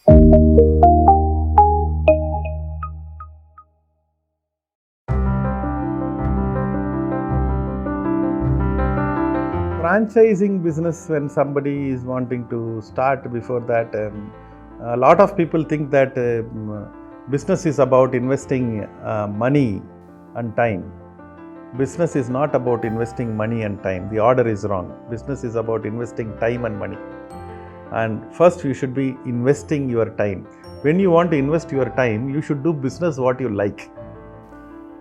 Franchising business, when somebody is wanting to start, before that, a lot of people think that business is about investing money and time. Business is not about investing money and time. The order is wrong. Business is about investing time and money. And first you should be investing your time. When you want to invest your time, you should do business what you like.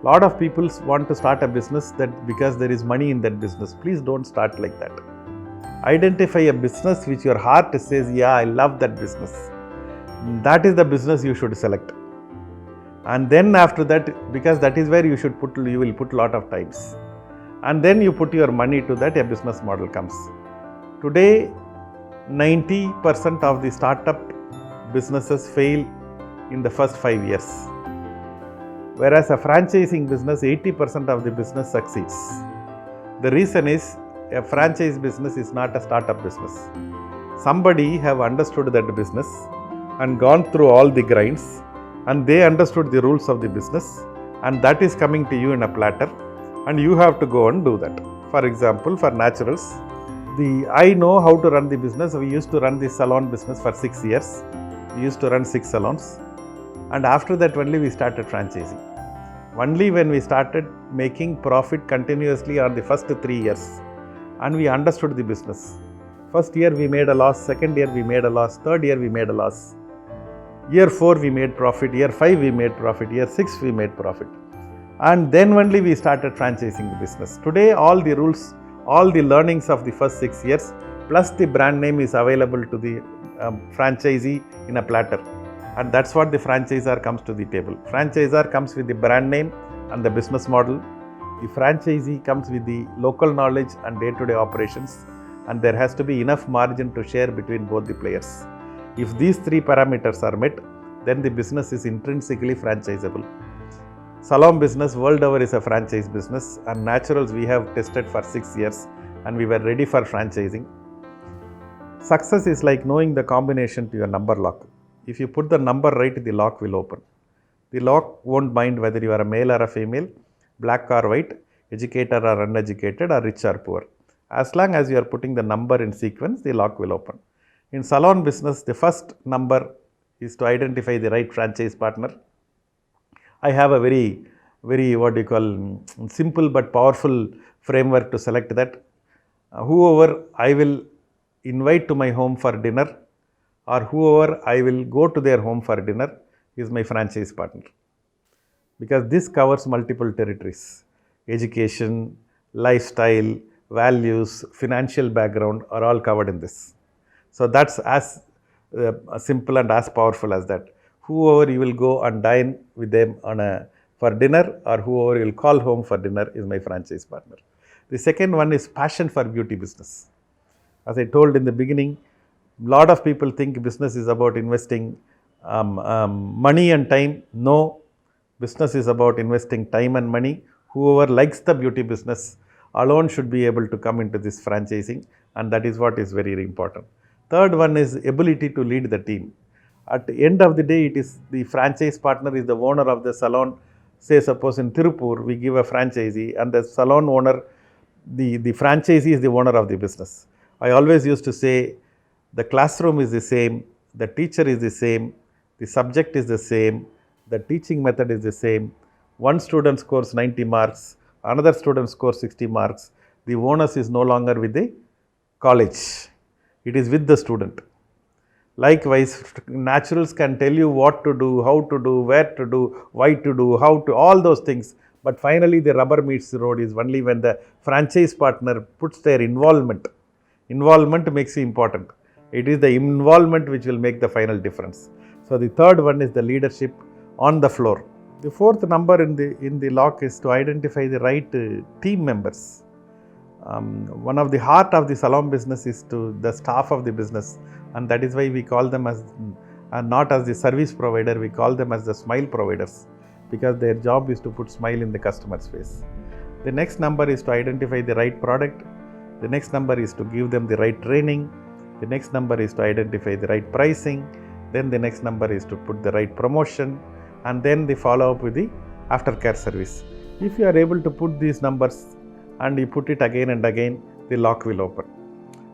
A lot of people want to start a business that because there is money in that business. Please don't start like that. Identify a business which your heart says, yeah, I love that business. That is the business you should select. And then after that, because that is where you will put a lot of times. And then you put your money to that, a business model comes. Today, 90% of the startup businesses fail in the first 5 years. Whereas a franchising business, 80% of the business succeeds. The reason is a franchise business is not a startup business. Somebody have understood that business and gone through all the grinds, and they understood the rules of the business, and that is coming to you in a platter, and you have to go and do that. For example, for naturals, I know how to run the business. We used to run the salon business for 6 years. We used to run 6 salons. And after that only we started franchising. Only when we started making profit continuously on the first 3 years, and we understood the business. First year we made a loss, second year we made a loss, third year we made a loss. Year 4 we made profit, year 5 we made profit, year 6 we made profit. And then only we started franchising the business. Today all the rules, all the learnings of the first 6 years plus the brand name is available to the franchisee in a platter. And that's what the franchisor comes to the table. Franchisor comes with the brand name and the business model. The franchisee comes with the local knowledge and day-to-day operations, and there has to be enough margin to share between both the players. If these 3 parameters are met, then the business is intrinsically franchisable. Salon business world over is a franchise business, and naturals we have tested for 6 years and we were ready for franchising. Success is like knowing the combination to your number lock. If you put the number right, the lock will open. The lock won't mind whether you are a male or a female, black or white, educated or uneducated, or rich or poor. As long as you are putting the number in sequence, the lock will open. In salon business, the first number is to identify the right franchise partner. I have a very simple but powerful framework to select that. Whoever I will invite to my home for dinner, or whoever I will go to their home for dinner, is my franchise partner. Because this covers multiple territories. Education, lifestyle, values, financial background are all covered in this. So that's as simple and as powerful as that. Whoever you will go and dine with them for dinner, or whoever you will call home for dinner, is my franchise partner. The second one is passion for beauty business. As I told in the beginning, a lot of people think business is about investing money and time. No, business is about investing time and money. Whoever likes the beauty business alone should be able to come into this franchising, and that is what is very, very important. Third one is ability to lead the team. At the end of the day, it is the franchise partner is the owner of the salon. Say suppose in Tirupur, we give a franchisee, and the salon owner, the franchisee is the owner of the business. I always used to say, the classroom is the same, the teacher is the same, the subject is the same, the teaching method is the same. One student scores 90 marks, another student scores 60 marks. The onus is no longer with the college, it is with the student. Likewise, naturals can tell you what to do, how to do, where to do, why to do, how to, all those things. But finally, the rubber meets the road is only when the franchise partner puts their involvement. Involvement makes it important. It is the involvement which will make the final difference. So the third one is the leadership on the floor. The fourth number in the lock is to identify the right team members. One of the heart of the salon business is to the staff of the business, and that is why we call them as not as the service provider, we call them as the smile providers, because their job is to put smile in the customer's face. The next number is to identify the right product. The next number is to give them the right training. The next number is to identify the right pricing. then the next number is to put the right promotion, and then the follow up with the aftercare service. If you are able to put these numbers and you put it again and again, the lock will open.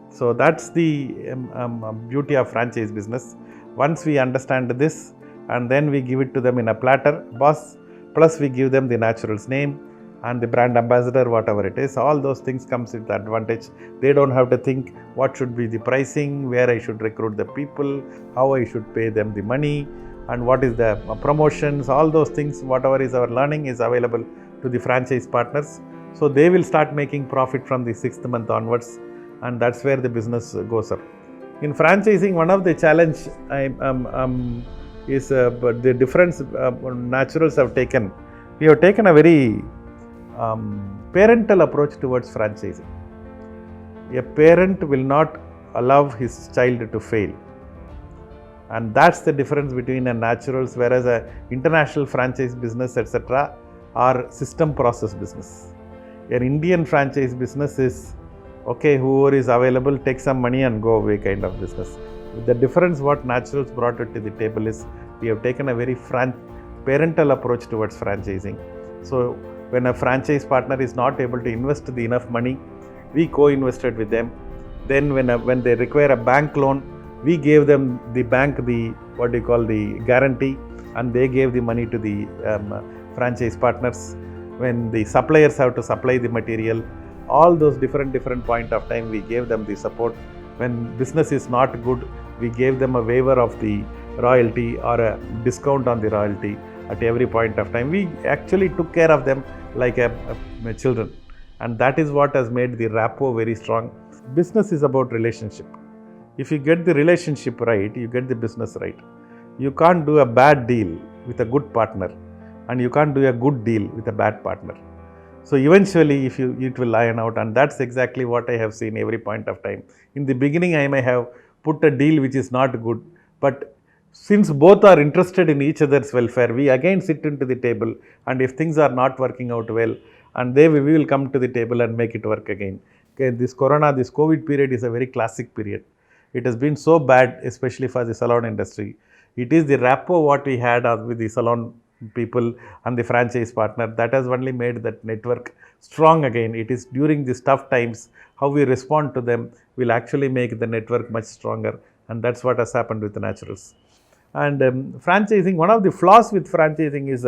So that's the beauty of franchise business. Once we understand this, and then we give it to them in a platter, boss, plus we give them the natural's name and the brand ambassador, whatever it is, all those things comes with advantage. They don't have to think what should be the pricing, where I should recruit the people, how I should pay them the money, and what is the promotions. All those things, whatever is our learning, is available to the franchise partners. So they will start making profit from the 6th month onwards, and that's where the business goes up. In franchising, one of the challenge is but the difference naturals have taken. We have taken a very parental approach towards franchising. A parent will not allow his child to fail, and that's the difference between a naturals, whereas a international franchise business, etc., are system process business. An Indian franchise business is okay, whoever is available, take some money and go away kind of business. The difference what naturals brought it to the table is we have taken a very parental approach towards franchising. So when a franchise partner is not able to invest the enough money, we co-invested with them. Then when they require a bank loan, we gave them the bank the guarantee, and they gave the money to the franchise partners. When the suppliers have to supply the material, all those different point of time, we gave them the support. When business is not good, we gave them a waiver of the royalty or a discount on the royalty at every point of time. We actually took care of them like a children, and that is what has made the rapport very strong. Business is about relationship. If you get the relationship right, you get the business right. You can't do a bad deal with a good partner, and you can't do a good deal with a bad partner. So eventually it will iron out, and that's exactly what I have seen every point of time. In the beginning, I may have put a deal which is not good, but since both are interested in each other's welfare, we again sit into the table, and if things are not working out well, and we will come to the table and make it work again. Okay, this COVID period is a very classic period. It has been so bad, especially for the salon industry. It is the rapport what we had with the salon people and the franchise partner that has only made that network strong again. It is during these tough times, how we respond to them will actually make the network much stronger, and that's what has happened with the naturals. And franchising, one of the flaws with franchising is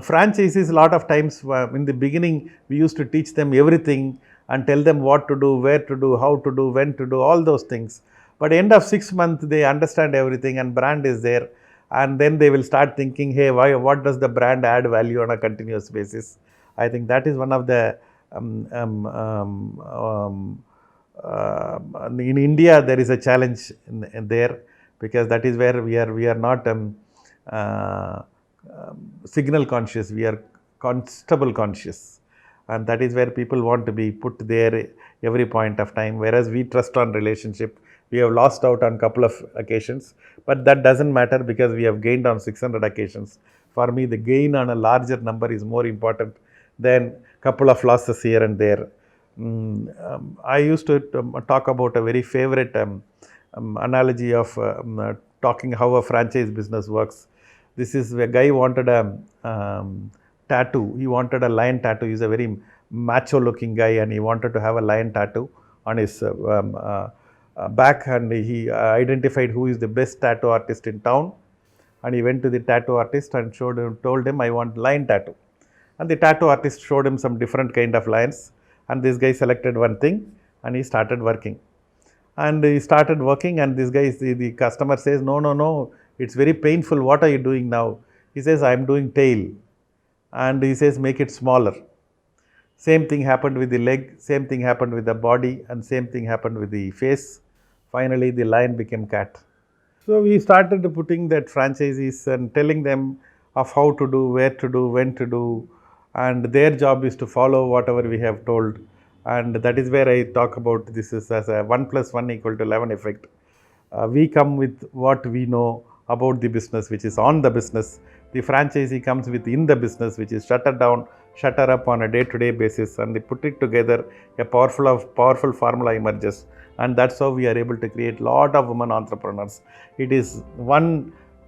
franchises, a lot of times in the beginning we used to teach them everything and tell them what to do, where to do, how to do, when to do, all those things. But end of 6 months, they understand everything and brand is there, and then they will start thinking, hey, what does the brand add value on a continuous basis? I think that is one of the in India there is a challenge in there, because that is where we are not signal conscious, we are constable conscious, and that is where people want to be put there every point of time, whereas we trust on relationship. We have lost out on couple of occasions, but that doesn't matter because we have gained on 600 occasions. For me, the gain on a larger number is more important than couple of losses here and there. I used to talk about a very favorite analogy of talking how a franchise business works. This is a guy wanted a tattoo. He wanted a lion tattoo. He's a very macho looking guy, and he wanted to have a lion tattoo on his back, and he identified who is the best tattoo artist in town, and he went to the tattoo artist and told him, I want lion tattoo. And the tattoo artist showed him some different kind of lions, and this guy selected one thing and he started working. And he started working, and this guy, the customer says, no, it's very painful, what are you doing now? He says, I'm doing tail. And he says, make it smaller. Same thing happened with the leg, same thing happened with the body, and same thing happened with the face. Finally, the lion became cat. So we started putting that franchisees and telling them of how to do, where to do, when to do, and their job is to follow whatever we have told. And that is where I talk about this is as a 1 + 1 = 11 effect. We come with what we know about the business, which is on the business. The franchisee comes with in the business, which is shutter down, shutter up on a day-to-day basis, and they put it together. A powerful formula emerges, and that's how we are able to create lot of women entrepreneurs. It is one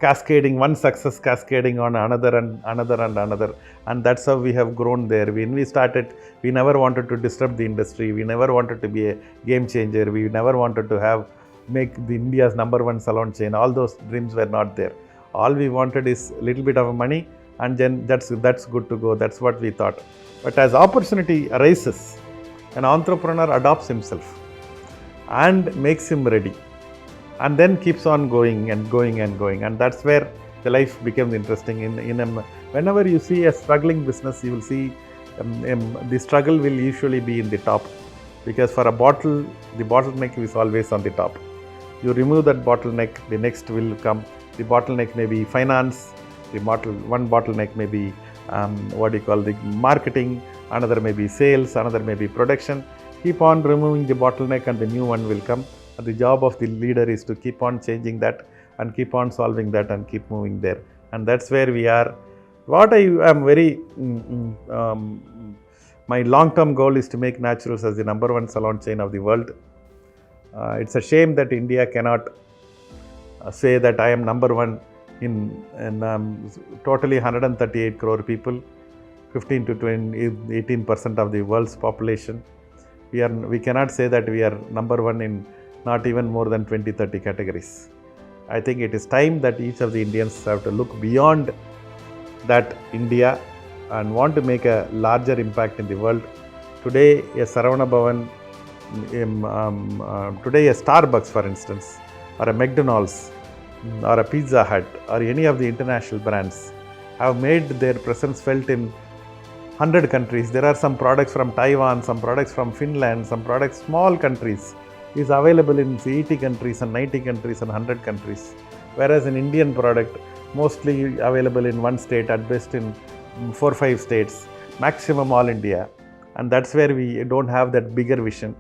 cascading, one success cascading on another and another and another, and that's how we have grown there. When we started, we never wanted to disrupt the industry, we never wanted to be a game changer, we never wanted to have make the India's number one salon chain. All those dreams were not there. All we wanted is a little bit of money, and then that's good to go. That's what we thought. But as opportunity arises, an entrepreneur adopts himself and makes him ready, and then keeps on going and going and going, and that's where the life becomes interesting. Whenever you see a struggling business, you will see the struggle will usually be in the top, because for a bottle, the bottleneck is always on the top. You remove that bottleneck, the next will come. The bottleneck may be finance, one bottleneck may be the marketing, another may be sales, another may be production. Keep on removing the bottleneck and the new one will come. And the job of the leader is to keep on changing that and keep on solving that and keep moving there. And that's where we are. What I am very, my long-term goal is to make Naturals as the number one salon chain of the world. It's a shame that India cannot say that I am number one in totally 138 crore people, 15 to 18% of the world's population. We cannot say that we are number one in not even more than 20-30 categories. I think it is time that each of the Indians have to look beyond that India and want to make a larger impact in the world. Today, a Saravana Bhavan, today a Starbucks, for instance, or a McDonald's, or a Pizza Hut, or any of the international brands have made their presence felt in 100 countries. There are some products from Taiwan, some products from Finland, some products, small countries, is available in 80 countries and 90 countries and 100 countries. Whereas an Indian product, mostly available in one state, at best in 4-5 states, maximum all India. And that's where we don't have that bigger vision.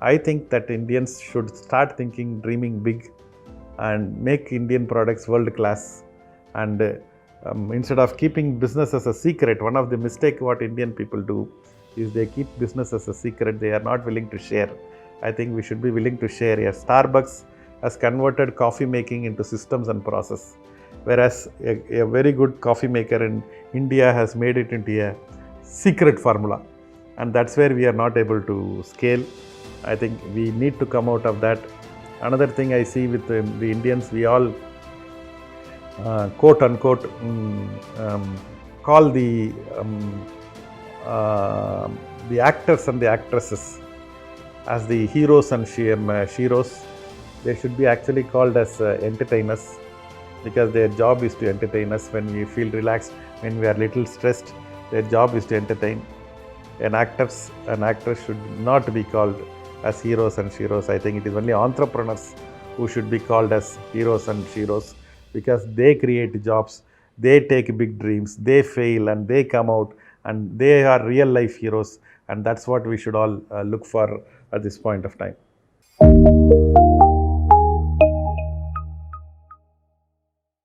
I think that Indians should start thinking, dreaming big, and make Indian products world class. And instead of keeping business as a secret, one of the mistakes what Indian people do is they keep business as a secret. They are not willing to share. I think we should be willing to share. A Starbucks has converted coffee making into systems and process, whereas a very good coffee maker in India has made it into a secret formula, and that's where we are not able to scale. I think we need to come out of that. Another thing I see with the Indians, we all quote unquote call the actors and the actresses as the heroes and sheroes. They should be actually called as entertainers, because their job is to entertain us when we feel relaxed, when we are little stressed. Their job is to entertain. An actress should not be called as heroes and sheroes. I think it is only entrepreneurs who should be called as heroes and sheroes, because they create jobs, they take big dreams, they fail and they come out, and they are real life heroes. And that's what we should all look for at this point of time.